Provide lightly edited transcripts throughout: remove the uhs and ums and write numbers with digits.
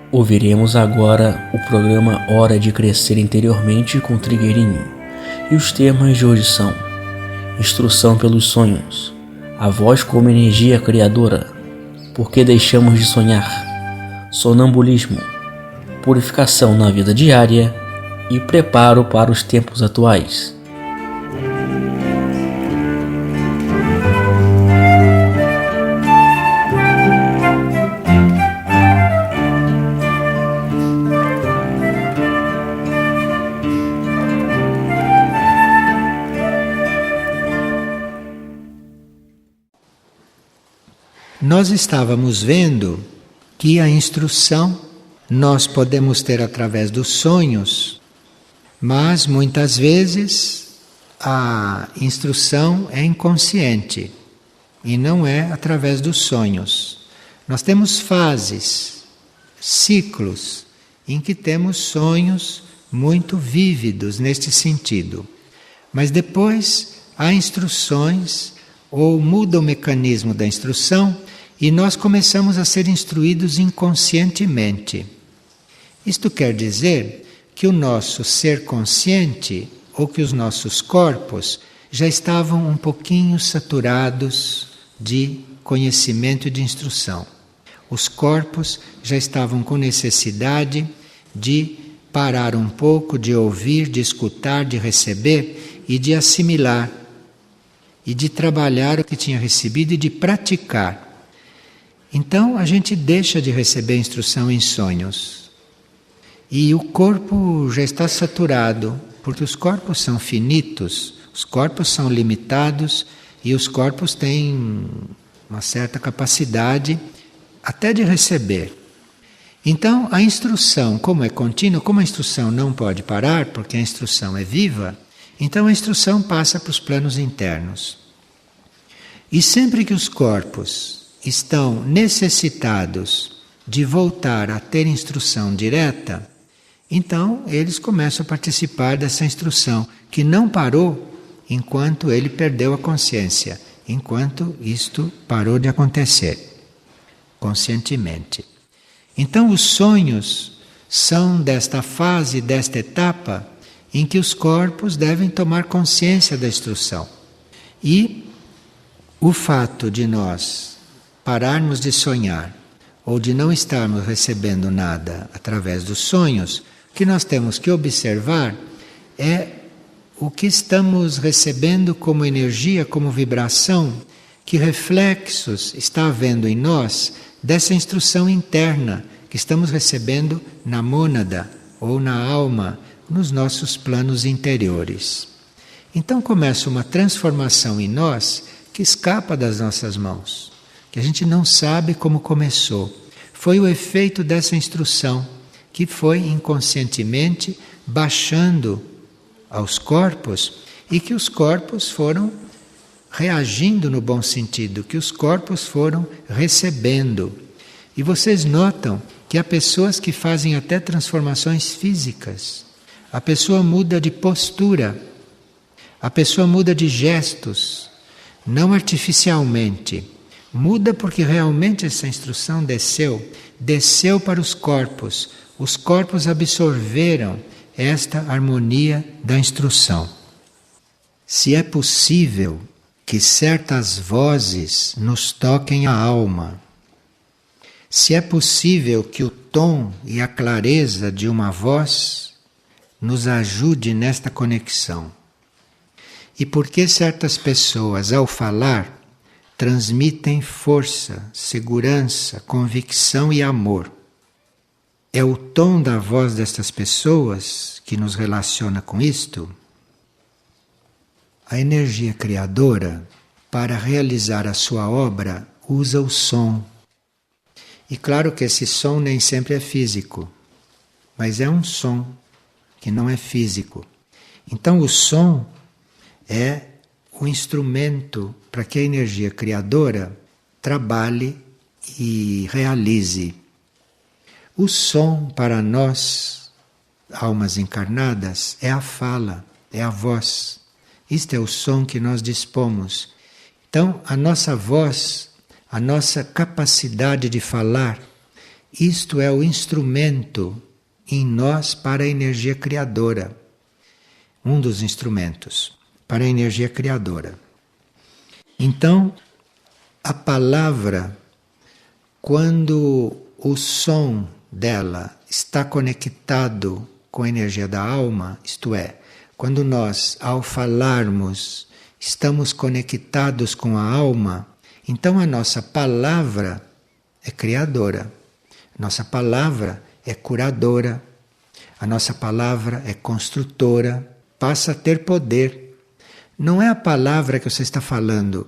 Ouviremos agora o programa Hora de Crescer Interiormente com Trigueirinho. E os temas de hoje são: instrução pelos sonhos, a voz como energia criadora, por que deixamos de sonhar, sonambulismo, purificação na vida diária e preparo para os tempos atuais. Nós estávamos vendo que a instrução nós podemos ter através dos sonhos, mas muitas vezes a instrução é inconsciente e não é através dos sonhos. Nós temos fases, ciclos, em que temos sonhos muito vívidos neste sentido. Mas depois há instruções ou muda o mecanismo da instrução e nós começamos a ser instruídos inconscientemente. Isto quer dizer que o nosso ser consciente ou que os nossos corpos já estavam um pouquinho saturados de conhecimento e de instrução. Os corpos já estavam com necessidade de parar um pouco, de ouvir, de escutar, de receber e de assimilar, e de trabalhar o que tinha recebido e de praticar. Então a gente deixa de receber instrução em sonhos. E o corpo já está saturado, porque os corpos são finitos, os corpos são limitados e os corpos têm uma certa capacidade até de receber. Então a instrução, como é contínua, como a instrução não pode parar, porque a instrução é viva, então a instrução passa para os planos internos. E sempre que os corpos estão necessitados de voltar a ter instrução direta, então eles começam a participar dessa instrução, que não parou enquanto ele perdeu a consciência, enquanto isto parou de acontecer, conscientemente. Então os sonhos são desta fase, desta etapa, em que os corpos devem tomar consciência da instrução. E o fato de nós pararmos de sonhar ou de não estarmos recebendo nada através dos sonhos, o que nós temos que observar é o que estamos recebendo como energia, como vibração, que reflexos está havendo em nós dessa instrução interna que estamos recebendo na mônada ou na alma, nos nossos planos interiores. Então começa uma transformação em nós que escapa das nossas mãos, que a gente não sabe como começou. Foi o efeito dessa instrução que foi inconscientemente baixando aos corpos e que os corpos foram reagindo no bom sentido, que os corpos foram recebendo. E vocês notam que há pessoas que fazem até transformações físicas. A pessoa muda de postura, a pessoa muda de gestos, não artificialmente. Muda porque realmente essa instrução desceu para os corpos absorveram esta harmonia da instrução. Se é possível que certas vozes nos toquem a alma, se é possível que o tom e a clareza de uma voz nos ajude nesta conexão. E por que certas pessoas, ao falar, transmitem força, segurança, convicção e amor? É o tom da voz destas pessoas que nos relaciona com isto? A energia criadora, para realizar a sua obra, usa o som. E claro que esse som nem sempre é físico, mas é um som que não é físico. Então o som é o instrumento para que a energia criadora trabalhe e realize. O som para nós, almas encarnadas, é a fala, é a voz. Isto é o som que nós dispomos. Então, a nossa voz, a nossa capacidade de falar isto é o instrumento em nós para a energia criadora. Um dos instrumentos para a energia criadora. Então, a palavra, quando o som dela está conectado com a energia da alma, isto é, quando nós, ao falarmos, estamos conectados com a alma, então a nossa palavra é criadora, a nossa palavra é curadora, a nossa palavra é construtora, passa a ter poder. Não é a palavra que você está falando,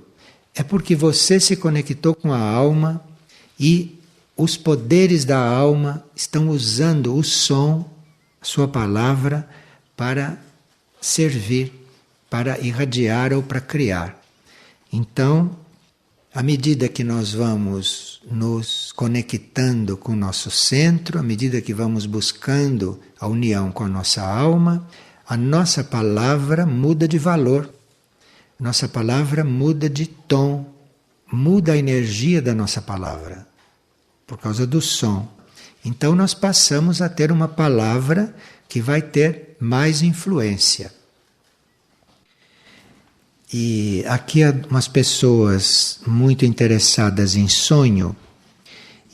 é porque você se conectou com a alma e os poderes da alma estão usando o som, a sua palavra, para servir, para irradiar ou para criar. Então, à medida que nós vamos nos conectando com o nosso centro, à medida que vamos buscando a união com a nossa alma, a nossa palavra muda de valor. Nossa palavra muda de tom, muda a energia da nossa palavra, por causa do som. Então nós passamos a ter uma palavra que vai ter mais influência. E aqui há umas pessoas muito interessadas em sonho,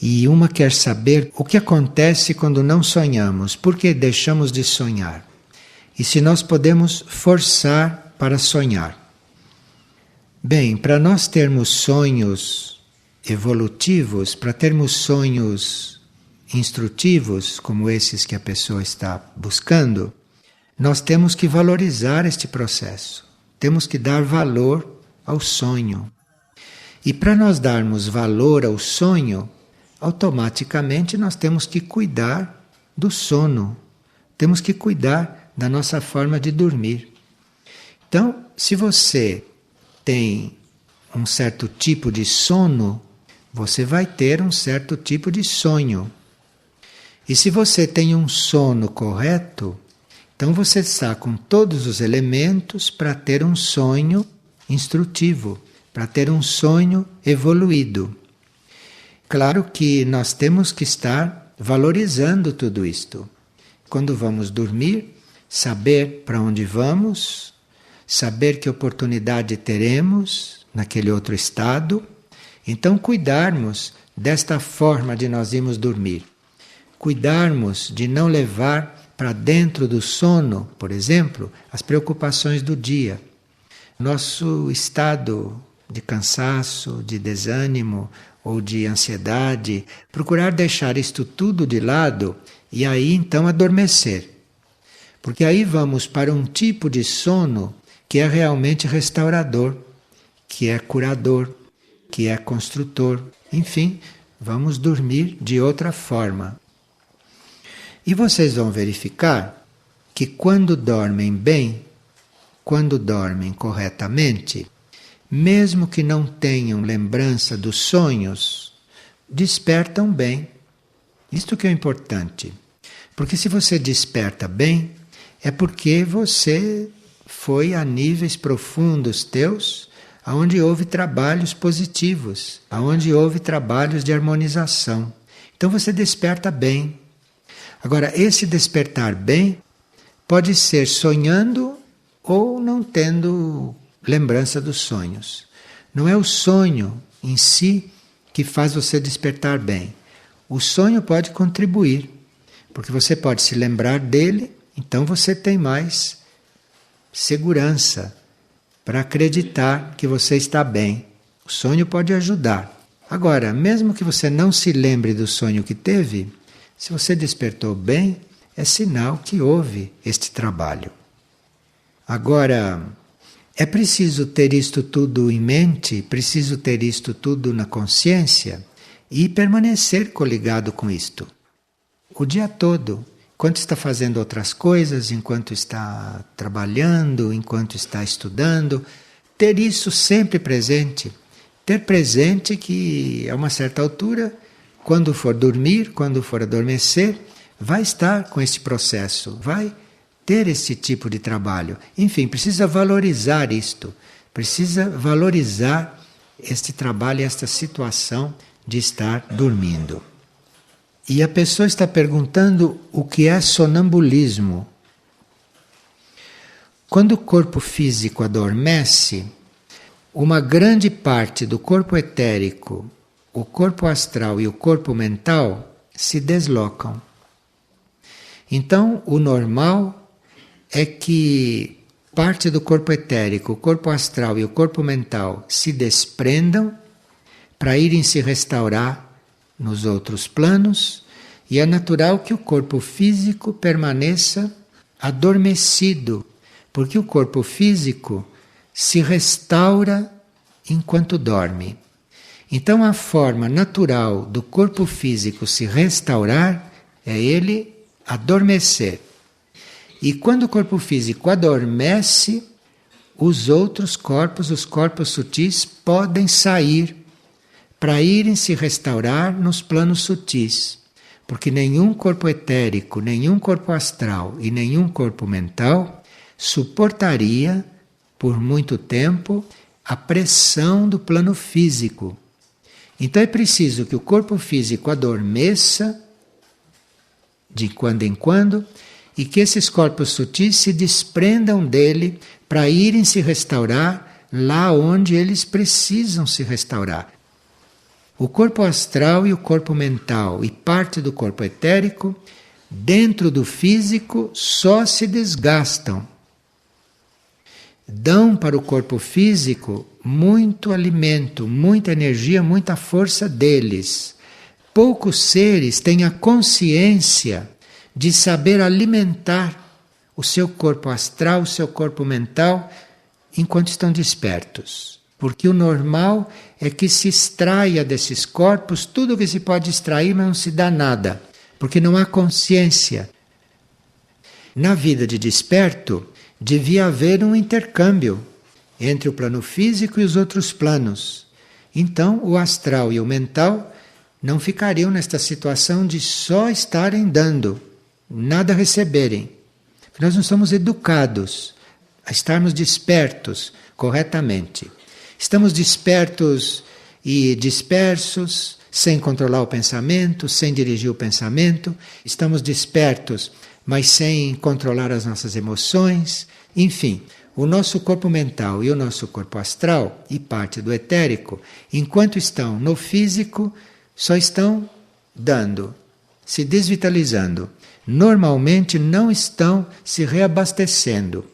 e uma quer saber o que acontece quando não sonhamos, por que deixamos de sonhar? E se nós podemos forçar para sonhar. Bem, para nós termos sonhos evolutivos, para termos sonhos instrutivos, como esses que a pessoa está buscando, nós temos que valorizar este processo. Temos que dar valor ao sonho. E para nós darmos valor ao sonho, automaticamente nós temos que cuidar do sono. Temos que cuidar da nossa forma de dormir. Então, se você tem um certo tipo de sono, você vai ter um certo tipo de sonho. E se você tem um sono correto, então você está com todos os elementos para ter um sonho instrutivo, para ter um sonho evoluído. Claro que nós temos que estar valorizando tudo isto. Quando vamos dormir, saber para onde vamos, saber que oportunidade teremos naquele outro estado. Então cuidarmos desta forma de nós irmos dormir. Cuidarmos de não levar para dentro do sono, por exemplo, as preocupações do dia. Nosso estado de cansaço, de desânimo ou de ansiedade, procurar deixar isto tudo de lado e aí então adormecer. Porque aí vamos para um tipo de sono que é realmente restaurador, que é curador, que é construtor. Enfim, vamos dormir de outra forma. E vocês vão verificar que quando dormem bem, quando dormem corretamente, mesmo que não tenham lembrança dos sonhos, despertam bem. Isto que é importante. Porque se você desperta bem, é porque você foi a níveis profundos teus, aonde houve trabalhos positivos, aonde houve trabalhos de harmonização. Então você desperta bem. Agora, esse despertar bem pode ser sonhando ou não tendo lembrança dos sonhos. Não é o sonho em si que faz você despertar bem. O sonho pode contribuir, porque você pode se lembrar dele, então você tem mais segurança para acreditar que você está bem. O sonho pode ajudar. Agora, mesmo que você não se lembre do sonho que teve, se você despertou bem, é sinal que houve este trabalho. Agora, é preciso ter isto tudo em mente, preciso ter isto tudo na consciência e permanecer coligado com isto. O dia todo, enquanto está fazendo outras coisas, enquanto está trabalhando, enquanto está estudando, ter isso sempre presente. Ter presente que, a uma certa altura, quando for dormir, quando for adormecer, vai estar com esse processo, vai ter esse tipo de trabalho. Enfim, precisa valorizar isto, precisa valorizar este trabalho, esta situação de estar dormindo. E a pessoa está perguntando o que é sonambulismo. Quando o corpo físico adormece, uma grande parte do corpo etérico, o corpo astral e o corpo mental se deslocam. Então, o normal é que parte do corpo etérico, o corpo astral e o corpo mental se desprendam para irem se restaurar nos outros planos, e é natural que o corpo físico permaneça adormecido, porque o corpo físico se restaura enquanto dorme. Então a forma natural do corpo físico se restaurar é ele adormecer. E quando o corpo físico adormece, os outros corpos, os corpos sutis, podem sair para irem se restaurar nos planos sutis. Porque nenhum corpo etérico, nenhum corpo astral e nenhum corpo mental suportaria por muito tempo a pressão do plano físico. Então é preciso que o corpo físico adormeça de quando em quando e que esses corpos sutis se desprendam dele para irem se restaurar lá onde eles precisam se restaurar. O corpo astral e o corpo mental e parte do corpo etérico, dentro do físico, só se desgastam. Dão para o corpo físico muito alimento, muita energia, muita força deles. Poucos seres têm a consciência de saber alimentar o seu corpo astral, o seu corpo mental, enquanto estão despertos. Porque o normal é que se extraia desses corpos tudo o que se pode extrair, mas não se dá nada, porque não há consciência. Na vida de desperto, devia haver um intercâmbio entre o plano físico e os outros planos. Então, o astral e o mental não ficariam nesta situação de só estarem dando, nada receberem. Nós não somos educados a estarmos despertos corretamente. Estamos despertos e dispersos, sem controlar o pensamento, sem dirigir o pensamento. Estamos despertos, mas sem controlar as nossas emoções. Enfim, o nosso corpo mental e o nosso corpo astral e parte do etérico, enquanto estão no físico, só estão dando, se desvitalizando. Normalmente não estão se reabastecendo.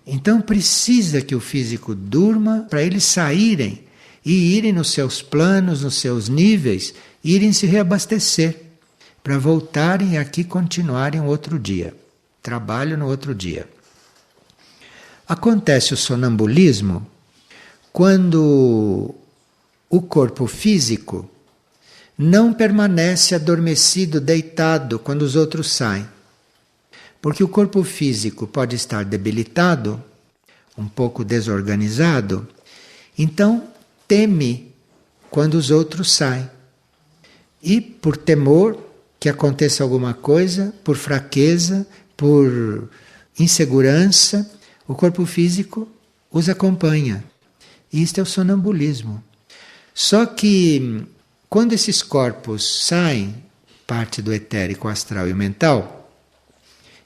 Então precisa que o físico durma para eles saírem e irem nos seus planos, nos seus níveis, irem se reabastecer, para voltarem e aqui continuarem outro dia. Trabalho no outro dia. Acontece o sonambulismo quando o corpo físico não permanece adormecido, deitado, quando os outros saem. Porque o corpo físico pode estar debilitado, um pouco desorganizado, então teme quando os outros saem. E por temor que aconteça alguma coisa, por fraqueza, por insegurança, o corpo físico os acompanha. E isto é o sonambulismo. Só que quando esses corpos saem, parte do etérico, astral e mental,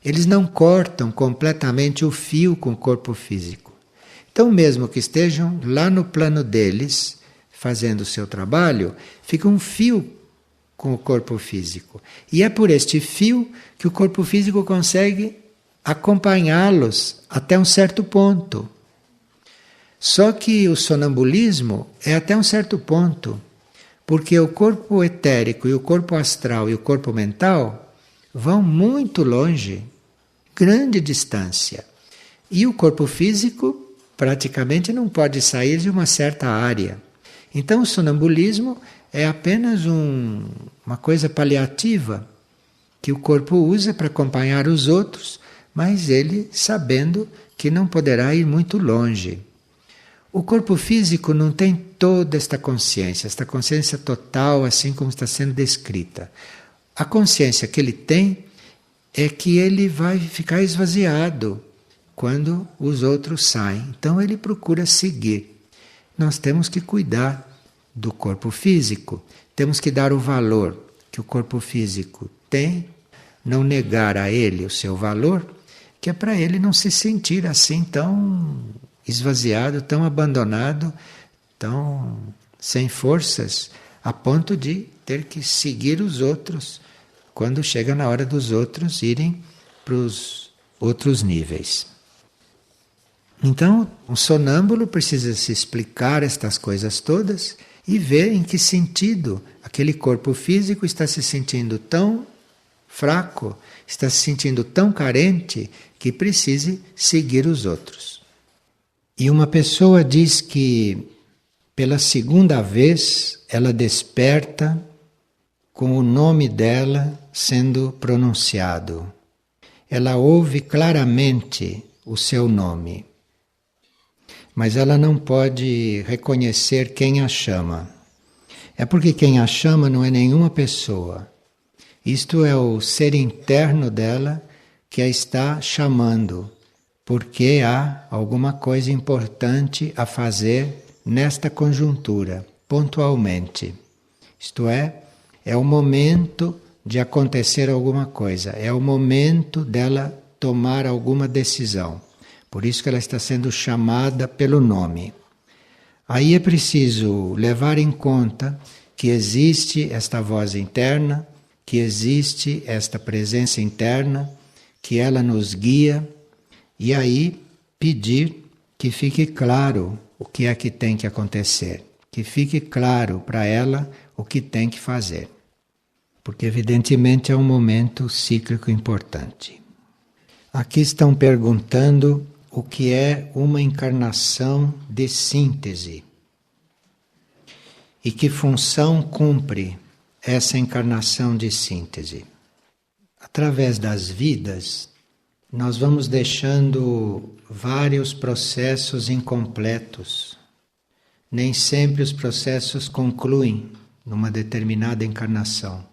eles não cortam completamente o fio com o corpo físico. Então, mesmo que estejam lá no plano deles, fazendo o seu trabalho, fica um fio com o corpo físico. E é por este fio que o corpo físico consegue acompanhá-los até um certo ponto. Só que o sonambulismo é até um certo ponto, porque o corpo etérico e o corpo astral e o corpo mental vão muito longe, grande distância. E o corpo físico praticamente não pode sair de uma certa área. Então o sonambulismo é apenas uma coisa paliativa que o corpo usa para acompanhar os outros, mas ele sabendo que não poderá ir muito longe. O corpo físico não tem toda esta consciência total, assim como está sendo descrita. A consciência que ele tem é que ele vai ficar esvaziado quando os outros saem. Então ele procura seguir. Nós temos que cuidar do corpo físico, temos que dar o valor que o corpo físico tem, não negar a ele o seu valor, que é para ele não se sentir assim tão esvaziado, tão abandonado, tão sem forças, a ponto de ter que seguir os outros quando chega na hora dos outros irem para os outros níveis. Então, um sonâmbulo precisa se explicar estas coisas todas e ver em que sentido aquele corpo físico está se sentindo tão fraco, está se sentindo tão carente que precise seguir os outros. E uma pessoa diz que pela segunda vez ela desperta com o nome dela sendo pronunciado. Ela ouve claramente o seu nome, mas ela não pode reconhecer quem a chama. É porque quem a chama não é nenhuma pessoa. Isto é o ser interno dela que a está chamando, porque há alguma coisa importante a fazer nesta conjuntura, pontualmente. Isto é o momento de acontecer alguma coisa, é o momento dela tomar alguma decisão. Por isso que ela está sendo chamada pelo nome. Aí é preciso levar em conta que existe esta voz interna, que existe esta presença interna, que ela nos guia, e aí pedir que fique claro o que é que tem que acontecer, que fique claro para ela o que tem que fazer. Porque evidentemente é um momento cíclico importante. Aqui estão perguntando o que é uma encarnação de síntese e que função cumpre essa encarnação de síntese. Através das vidas, nós vamos deixando vários processos incompletos. Nem sempre os processos concluem numa determinada encarnação.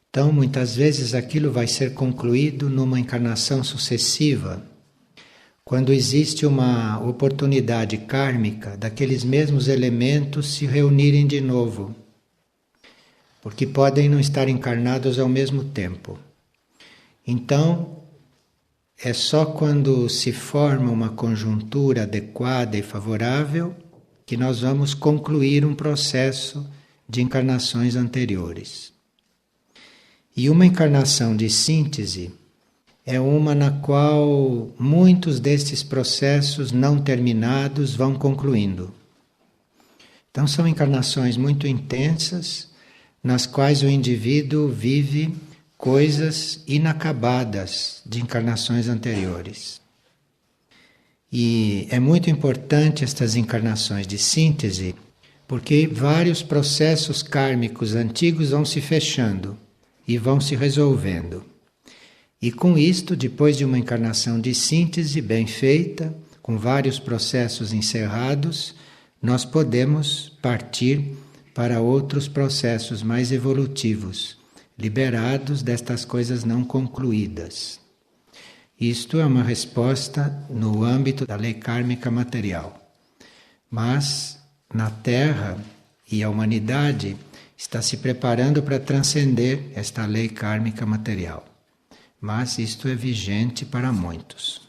Então, muitas vezes aquilo vai ser concluído numa encarnação sucessiva, quando existe uma oportunidade kármica daqueles mesmos elementos se reunirem de novo, porque podem não estar encarnados ao mesmo tempo. Então, é só quando se forma uma conjuntura adequada e favorável que nós vamos concluir um processo de encarnações anteriores. E uma encarnação de síntese é uma na qual muitos destes processos não terminados vão concluindo. Então são encarnações muito intensas, nas quais o indivíduo vive coisas inacabadas de encarnações anteriores. E é muito importante estas encarnações de síntese, porque vários processos kármicos antigos vão se fechando e vão se resolvendo. E com isto, depois de uma encarnação de síntese bem feita, com vários processos encerrados, nós podemos partir para outros processos mais evolutivos, liberados destas coisas não concluídas. Isto é uma resposta no âmbito da lei kármica material. Mas na Terra e a humanidade está se preparando para transcender esta lei kármica material. Mas isto é vigente para muitos.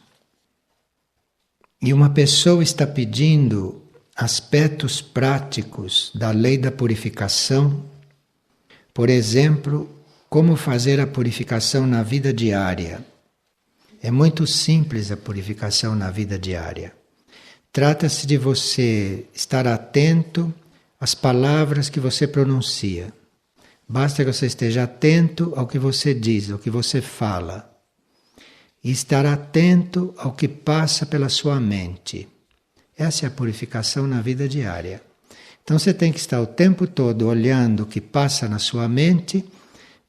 E uma pessoa está pedindo aspectos práticos da lei da purificação, por exemplo, como fazer a purificação na vida diária. É muito simples a purificação na vida diária. Trata-se de você estar atento às palavras que você pronuncia. Basta que você esteja atento ao que você diz, ao que você fala. E estar atento ao que passa pela sua mente. Essa é a purificação na vida diária. Então você tem que estar o tempo todo olhando o que passa na sua mente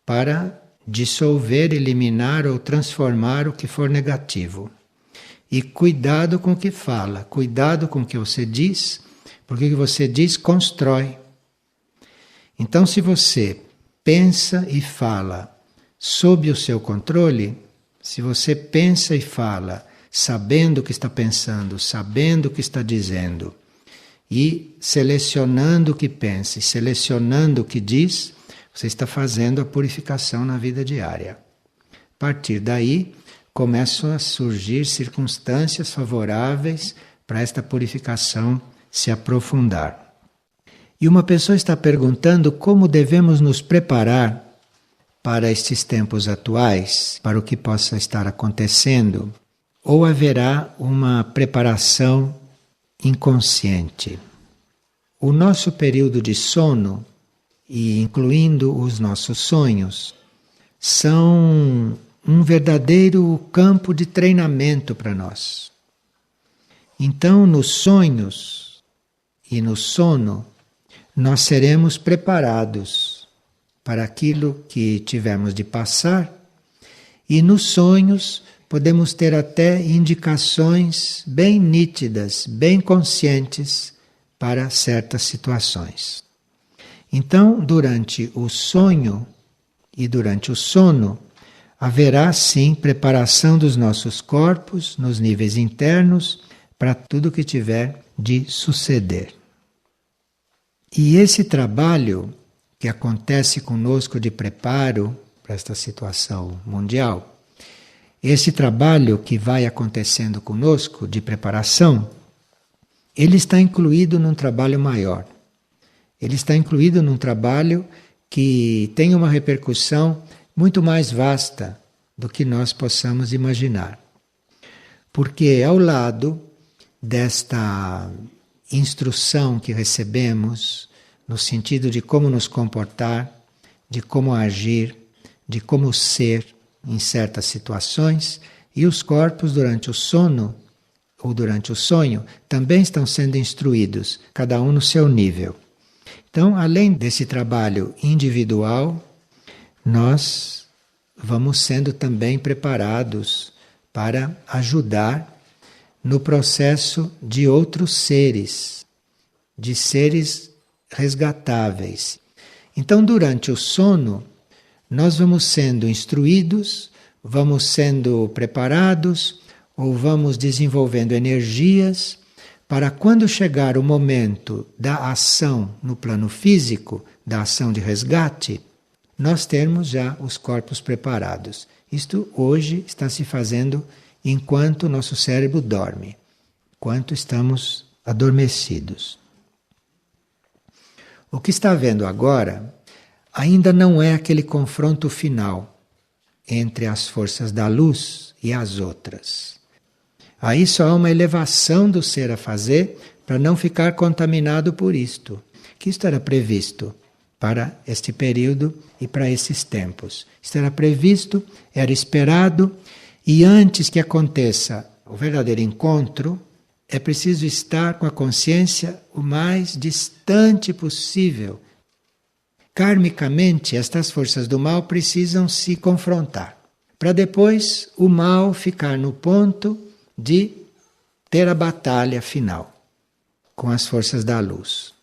para dissolver, eliminar ou transformar o que for negativo. E cuidado com o que fala, cuidado com o que você diz, porque o que você diz constrói. Então se você pensa e fala sob o seu controle, se você pensa e fala sabendo o que está pensando, sabendo o que está dizendo, e selecionando o que pensa e selecionando o que diz, Você está fazendo a purificação na vida diária. A partir daí, começam a surgir circunstâncias favoráveis para esta purificação se aprofundar. E uma pessoa está perguntando como devemos nos preparar para estes tempos atuais, para o que possa estar acontecendo, ou haverá uma preparação inconsciente. O nosso período de sono, e incluindo os nossos sonhos, são um verdadeiro campo de treinamento para nós. Então, nos sonhos e no sono, nós seremos preparados para aquilo que tivermos de passar, e nos sonhos podemos ter até indicações bem nítidas, bem conscientes para certas situações. Então, durante o sonho e durante o sono, haverá sim preparação dos nossos corpos nos níveis internos para tudo que tiver de suceder. E esse trabalho que acontece conosco de preparo para esta situação mundial, esse trabalho que vai acontecendo conosco de preparação, ele está incluído num trabalho maior. Ele está incluído num trabalho que tem uma repercussão muito mais vasta do que nós possamos imaginar. Porque ao lado desta instrução que recebemos, no sentido de como nos comportar, de como agir, de como ser em certas situações, e os corpos durante o sono ou durante o sonho também estão sendo instruídos, cada um no seu nível. Então, além desse trabalho individual, nós vamos sendo também preparados para ajudar no processo de outros seres, de seres resgatáveis. Então, durante o sono, nós vamos sendo instruídos, vamos sendo preparados, ou vamos desenvolvendo energias para quando chegar o momento da ação no plano físico, da ação de resgate, nós termos já os corpos preparados. Isto hoje está se fazendo enquanto o nosso cérebro dorme, enquanto estamos adormecidos. O que está havendo agora ainda não é aquele confronto final entre as forças da luz e as outras. Aí só há uma elevação do ser a fazer para não ficar contaminado por isto. Que isto era previsto para este período e para esses tempos. Isto era previsto, era esperado, e antes que aconteça o verdadeiro encontro, é preciso estar com a consciência o mais distante possível. Karmicamente, estas forças do mal precisam se confrontar, para depois o mal ficar no ponto de ter a batalha final com as forças da luz.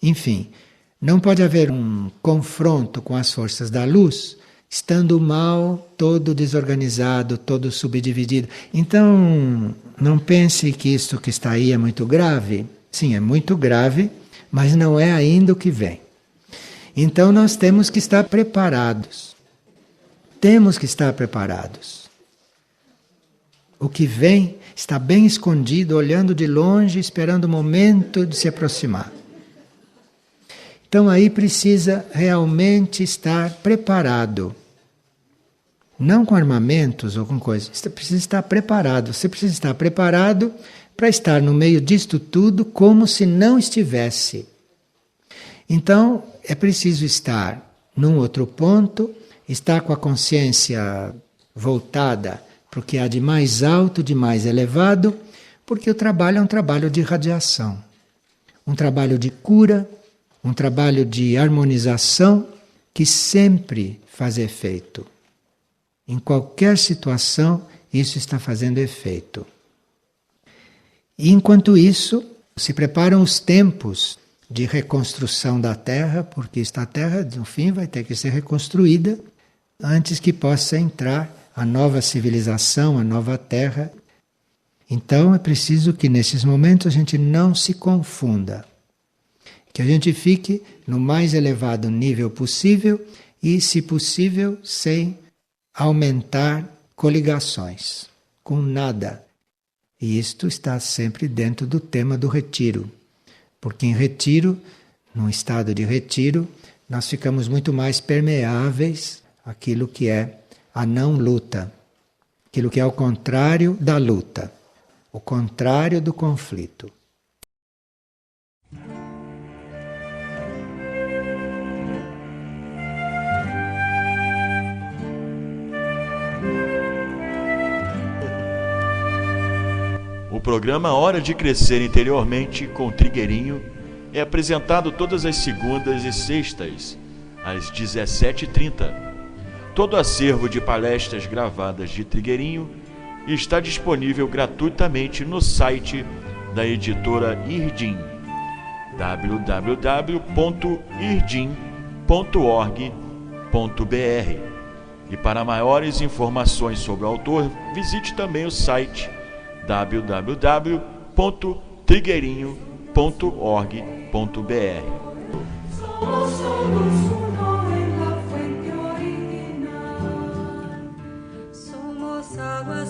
Enfim, não pode haver um confronto com as forças da luz estando o mal todo desorganizado, todo subdividido. Então, não pense que isto que está aí é muito grave. Sim, é muito grave, mas não é ainda o que vem. Então nós temos que estar preparados. Temos que estar preparados. O que vem está bem escondido, olhando de longe, esperando o momento de se aproximar. Então aí precisa realmente estar preparado. Não com armamentos ou com coisas. Você precisa estar preparado. Você precisa estar preparado para estar no meio disto tudo como se não estivesse. Então é preciso estar num outro ponto, estar com a consciência voltada para o que há de mais alto, de mais elevado, porque o trabalho é um trabalho de radiação, um trabalho de cura, um trabalho de harmonização que sempre faz efeito. Em qualquer situação, isso está fazendo efeito. E enquanto isso, se preparam os tempos de reconstrução da Terra, porque esta Terra, no fim, vai ter que ser reconstruída antes que possa entrar a nova civilização, a nova Terra. Então é preciso que nesses momentos a gente não se confunda. Que a gente fique no mais elevado nível possível e, se possível, sem aumentar coligações, com nada. E isto está sempre dentro do tema do retiro. Porque em retiro, num estado de retiro, nós ficamos muito mais permeáveis àquilo que é a não luta, aquilo que é o contrário da luta, o contrário do conflito. O programa Hora de Crescer Interiormente com Trigueirinho é apresentado todas as segundas e sextas, às 17h30. Todo acervo de palestras gravadas de Trigueirinho está disponível gratuitamente no site da editora Irdim, www.irdim.org.br. E para maiores informações sobre o autor, visite também o site www.trigueirinho.org.br. Somos água